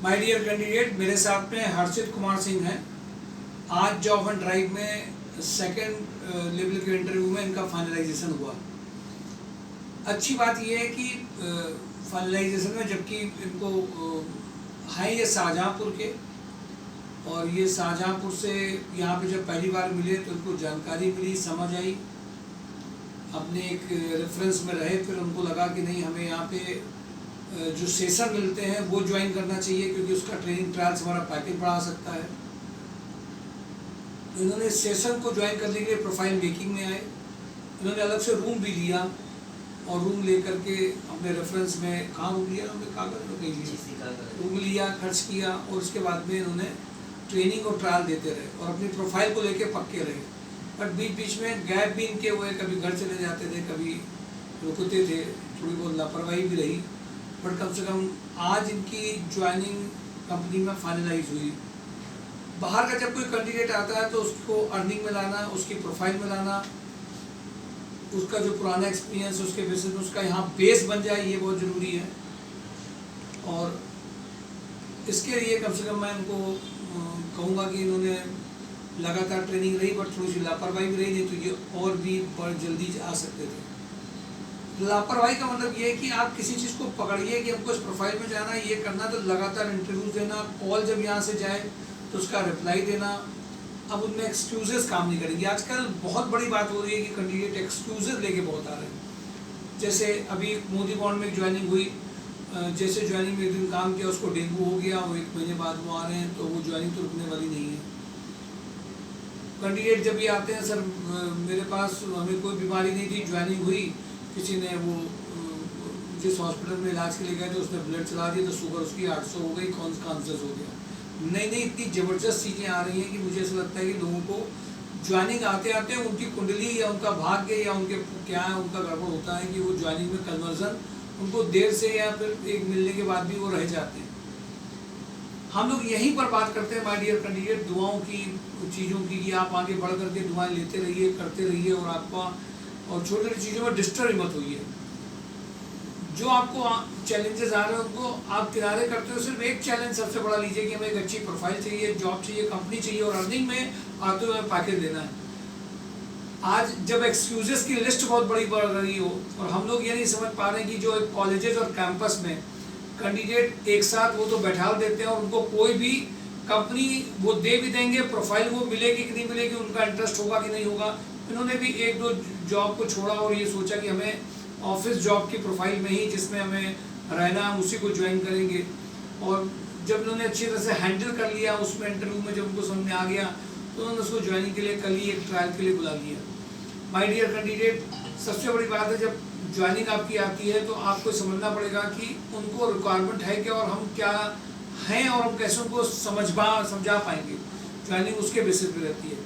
My dear candidate, मेरे साथ में हर्षित कुमार सिंह हैं। आज जॉब एंड ड्राइव में सेकंड लेवल के इंटरव्यू में इनका फाइनलाइजेशन हुआ। अच्छी बात यह है कि फाइनलाइजेशन में जबकि इनको हैं ये शाहजहाँपुर के, और ये शाहजहाँपुर से यहाँ पे जब पहली बार मिले तो उनको जानकारी मिली, समझ आई, अपने एक रेफरेंस में रहे। फिर उनको लगा कि नहीं, हमें यहाँ पे जो सेशन मिलते हैं वो ज्वाइन करना चाहिए, क्योंकि उसका ट्रेनिंग ट्रायल्स हमारा पैकेज बढ़ा सकता है। इन्होंने सेशन को ज्वाइन करने के लिए प्रोफाइल मेकिंग में आए। इन्होंने अलग से रूम भी लिया और रूम लेकर के अपने रेफरेंस में कहाँ रूम लिया, हमने कागज में कहीं लिया, रूम लिया, खर्च किया, और उसके बाद में इन्होंने ट्रेनिंग और ट्रायल देते रहे और अपनी प्रोफाइल को लेके पक्के रहे। बट बीच बीच में गैप भी इनके हुए, कभी घर चले जाते थे, कभी रुकते थे, थोड़ी बहुत लापरवाही भी रही। बट कम से कम आज इनकी ज्वाइनिंग कंपनी में फाइनलाइज हुई। बाहर का जब कोई कैंडिडेट आता है तो उसको अर्निंग में लाना, उसकी प्रोफाइल में लाना, उसका जो पुराना एक्सपीरियंस उसके बेसिस में उसका यहाँ बेस बन जाए, ये बहुत ज़रूरी है। और इसके लिए कम से कम मैं इनको कहूँगा कि इन्होंने लगातार ट्रेनिंग रही, बट थोड़ी सी लापरवाही भी रही, नहीं तो ये और भी बहुत जल्दी आ सकते थे। लापरवाही का मतलब ये है कि आप किसी चीज़ को पकड़िए कि हमको इस प्रोफाइल में जाना, ये करना, तो लगातार इंटरव्यू देना, कॉल जब यहाँ से जाए तो उसका रिप्लाई देना। अब उनमें एक्सक्यूजेस काम नहीं करेंगे। आजकल बहुत बड़ी बात हो रही है कि कैंडिडेट एक्सक्यूजेस लेके बहुत आ रहे हैं। जैसे अभी मोदी बॉन्ड में ज्वाइनिंग हुई, जैसे ज्वाइनिंग में एक दिन काम किया, उसको डेंगू हो गया, वो 1 महीने बाद वो आ रहे हैं, तो वो ज्वाइनिंग तो रुकने वाली नहीं है। कैंडिडेट जब ये आते हैं, सर मेरे पास हमें कोई बीमारी नहीं थी, ज्वाइनिंग हुई, किसी ने वो जिस हॉस्पिटल में इलाज के लिए गए थे उसने ब्लड चला दिया, तो शुगर उसकी 800 हो गई, कॉन्शियस हो गया। नहीं, इतनी ज़बरदस्त चीज़ें आ रही हैं कि मुझे ऐसा लगता है कि लोगों को ज्वाइनिंग आते आते उनकी कुंडली या उनका भाग्य या उनके क्या है, उनका गड़बड़ होता है कि वो ज्वाइनिंग में कन्वर्जन उनको देर से या फिर एक मिलने के बाद भी वो रह जाते हैं। हम लोग यहीं पर बात करते हैं माय डियर कैंडिडेट, दुआओं की, चीज़ों की, कि आप आगे बढ़ करके दुआएं लेते रहिए, करते रहिए, और आपका और छोटी छोटी चीज़ों में डिस्टर्ब मत होइए। जो आपको चैलेंजेस आ रहे हैं उनको आप किनारे करते हो। सिर्फ एक चैलेंज सबसे बड़ा लीजिए कि हमें एक अच्छी प्रोफाइल चाहिए, जॉब चाहिए, कंपनी चाहिए, और अर्निंग में आते हुए पैकेज देना है। आज जब एक्सक्यूजेस की लिस्ट बहुत बड़ी बढ़ रही हो और हम लोग ये नहीं समझ पा रहे हैं कि जो कॉलेजेस और कैंपस में कैंडिडेट एक साथ वो तो बैठा देते हैं और उनको कोई भी कंपनी वो दे भी देंगे, प्रोफाइल वो मिलेगी कि नहीं मिलेगी, उनका इंटरेस्ट होगा कि नहीं होगा। इन्होंने भी 1-2 जॉब को छोड़ा और ये सोचा कि हमें ऑफिस जॉब की प्रोफाइल में ही, जिसमें हमें रहना, हम उसी को ज्वाइन करेंगे। और जब उन्होंने अच्छी तरह से हैंडल कर लिया, उसमें इंटरव्यू में जब उनको समझ में आ गया, तो उन्होंने उसको ज्वाइनिंग के लिए कल ही एक ट्रायल के लिए बुला लिया। माय डियर कैंडिडेट, सबसे बड़ी बात है, जब ज्वाइनिंग आपकी आती है तो आपको समझना पड़ेगा कि उनको रिक्वायरमेंट है क्या और हम क्या हैं, और हम कैसे उनको समझा पाएंगे। ज्वाइनिंग उसके बेसिस पे रहती है।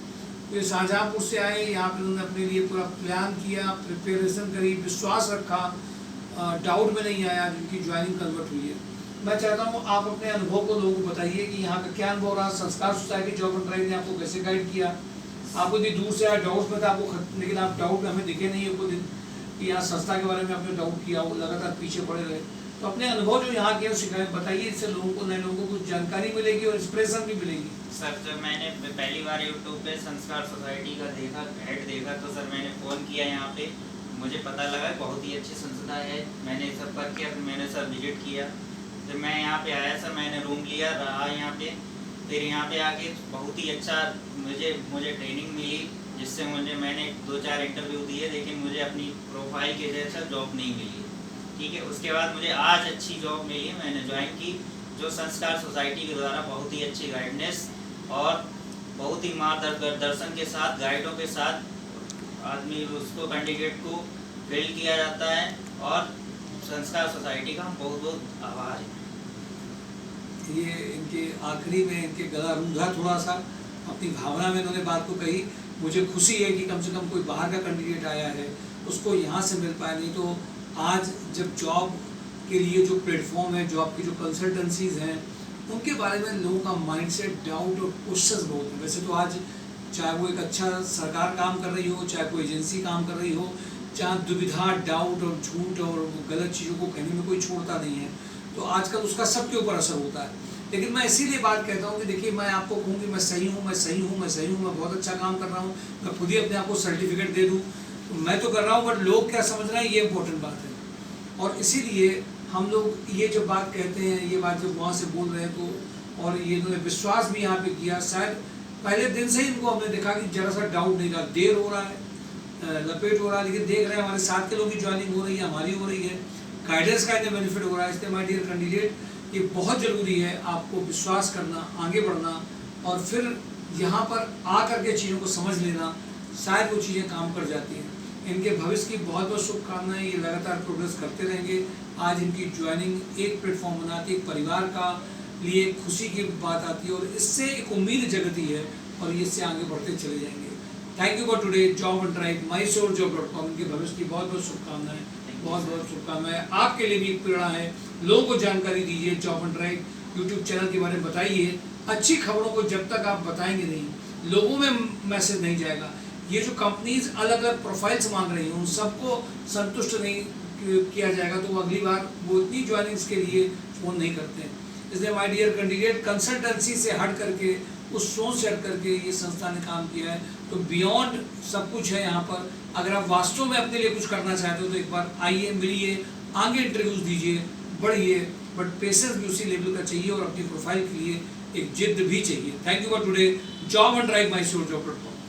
ये शाहजहाँपुर से आए, यहाँ पर उन्होंने अपने लिए पूरा प्लान किया, प्रिपरेशन करी, विश्वास रखा, डाउट में नहीं आया, जिनकी ज्वाइनिंग कन्वर्ट हुई है। मैं चाहता हूँ आप अपने अनुभव को लोगों को बताइए कि यहाँ का क्या अनुभव रहा, संस्कार सोसाइटी जॉब एंड ड्राइव ने आपको कैसे गाइड किया। आपको इतनी दूर से आया, डाउट्स में था आपको, लेकिन आप डाउट में हमें दिखे नहीं है कोई दिन कि यहाँ संस्था के बारे में आपने डाउट किया हो, लगातार पीछे पड़े रहे। तो अपने अनुभव जो यहाँ के शिकायत बताइए, इससे लोगों को, नए लोगों को कुछ जानकारी मिलेगी और इंस्पिरेशन भी मिलेगी। सर, जब मैंने पहली बार यूट्यूब पे संस्कार सोसाइटी का ऐड देखा, तो सर मैंने फ़ोन किया यहाँ पे, मुझे पता लगा बहुत ही अच्छी संस्था है। मैंने सब पढ़ किया, फिर मैंने सर विजिट किया। जब मैं यहाँ पे आया सर, मैंने रूम लिया, रहा यहाँ पे, फिर यहाँ पे आके बहुत ही अच्छा मुझे ट्रेनिंग मिली, जिससे मैंने 2-4 इंटरव्यू दिए, लेकिन मुझे अपनी प्रोफाइल के जैसा जॉब नहीं मिली। ठीक है, उसके बाद मुझे आज अच्छी जॉब मिली, मैंने ज्वाइन की, जो संस्कार सोसाइटी के द्वारा बहुत ही अच्छी गाइडेंस और बहुत ही मार्गदर्शन के साथ, गाइडों के साथ आदमी उसको कैंडिडेट को फील किया जाता है। और संस्कार सोसाइटी का बहुत बहुत आभार है। ये इनके आखिरी में इनके गला रूंधा थोड़ा सा, अपनी भावना में इन्होंने बात को कही। मुझे खुशी है कि कम से कम कोई बाहर का कैंडिडेट आया है, उसको यहाँ से मिल पाया। नहीं तो आज जब जॉब के लिए जो प्लेटफॉर्म है, जॉब की जो कंसल्टेंसीज हैं, उनके बारे में लोगों का माइंडसेट, डाउट और क्वेश्चंस बहुत है। वैसे तो आज चाहे वो एक अच्छा सरकार काम कर रही हो, चाहे कोई एजेंसी काम कर रही हो, चाहे दुविधा, डाउट और झूठ और गलत चीज़ों को कहने में कोई छोड़ता नहीं है, तो आजकल उसका सबके ऊपर असर होता है। लेकिन मैं इसीलिए बात कहता हूँ कि देखिए, मैं आपको कहूँ कि मैं सही हूँ, मैं सही हूँ, मैं सही हूँ, मैं बहुत अच्छा काम कर रहा हूँ, मैं खुद ही अपने आप को सर्टिफिकेट दे दूँ, मैं तो कर रहा हूँ, बट लोग क्या समझ रहे हैं, ये इंपॉर्टेंट बात है। और इसीलिए हम लोग ये जो बात कहते हैं, ये बात जब वहाँ से बोल रहे हैं तो, और ये इन्होंने विश्वास भी यहाँ पे किया, शायद पहले दिन से ही इनको हमने देखा कि जरा सा डाउट नहीं था, देर हो रहा है, लपेट हो रहा है, लेकिन देख रहे हैं हमारे साथ के लोगों की ज्वाइनिंग हो रही है, हमारी हो रही है, गाइडेंस का इन्हें बेनिफिट हो रहा है। इसलिए माय डियर कैंडिडेट, ये बहुत ज़रूरी है आपको विश्वास करना, आगे बढ़ना, और फिर यहाँ पर आ करके चीज़ों को समझ लेना, शायद वो चीज़ें काम कर जाती हैं। इनके भविष्य की बहुत बहुत शुभकामनाएं, ये लगातार प्रोग्रेस करते रहेंगे। आज इनकी ज्वाइनिंग एक प्लेटफॉर्म बनाती है, एक परिवार का लिए खुशी की बात आती है, और इससे एक उम्मीद जगती है, और ये इससे आगे बढ़ते चले जाएंगे। Thank you for today, job and drive, mysourjob.com। इनके भविष्य की बहुत बहुत शुभकामनाएं, बहुत बहुत शुभकामनाएं। आपके लिए भी एक प्रेरणा है, लोगों को जानकारी दीजिए, job and drive YouTube channel के बारे में बताइए। अच्छी खबरों को जब तक आप बताएंगे नहीं, लोगों में मैसेज नहीं जाएगा। ये जो कंपनीज अलग अलग प्रोफाइल्स मांग रही हैं, उन सबको संतुष्ट नहीं किया जाएगा, तो वो अगली बार वो इतनी ज्वाइनिंग्स के लिए फ़ोन नहीं करते हैं। इसलिए माय डियर कैंडिडेट, कंसल्टेंसी से हट करके, उस सोच से हट करके ये संस्था ने काम किया है, तो बियॉन्ड सब कुछ है यहाँ पर। अगर आप वास्तव में अपने लिए कुछ करना चाहते हो तो एक बार आइए, मिलिए, आगे इंटरव्यूज दीजिए, बढ़िए, बट पेशेंस भी उसी लेवल का चाहिए, और अपनी प्रोफाइल के लिए एक जिद भी चाहिए। Thank you for today, job and drive, mysourjob.com।